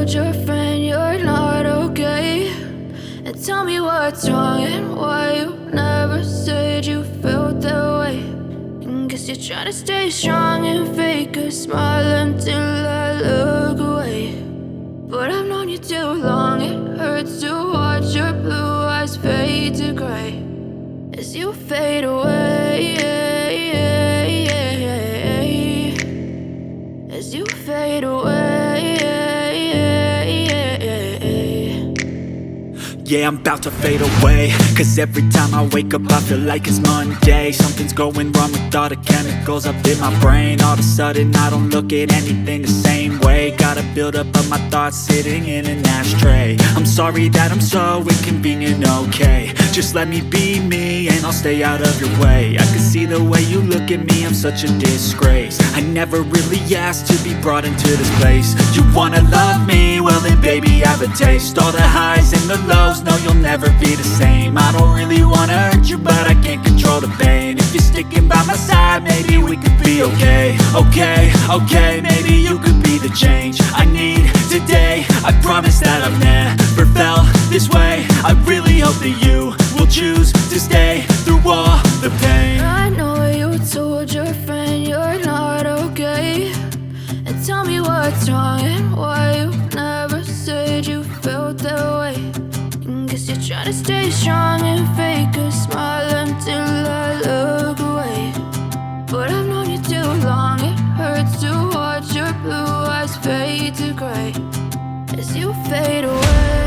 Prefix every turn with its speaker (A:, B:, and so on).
A: told your friend you're not okay? And tell me what's wrong and why you never said you felt that way. And guess you're trying to stay strong and fake a smile until I look away. But I've known you too long, it hurts to watch your blue eyes fade to gray as you fade away, as you fade away.
B: Yeah, I'm about to fade away, cause every time I wake up I feel like it's Monday. Something's going wrong with all the chemicals up in my brain. All of a sudden I don't look at anything the same way. Got a buildup of my thoughts sitting in an ashtray. I'm sorry that I'm so inconvenient, okay? Just let me be me and I'll stay out of your way. I can see the way you look at me, I'm such a disgrace. I never really asked to be brought into this place. You wanna love me? Well then baby, have a taste. All the highs and the lows, no, you'll never be the same. I don't really wanna hurt you, but I can't control the pain. If you're sticking by my side, maybe we could be okay. Okay, maybe you could be the change I need today. I promise that I've never felt this way. I really hope that you will choose to stay through all the pain.
A: I know you told your friend you're not okay. And tell me what's wrong and why you never said you felt that way. And guess you're trying to stay strong and fake a smile until I look away. But I've known you too long, it hurts to watch your blue eyes fade to gray as you fade away.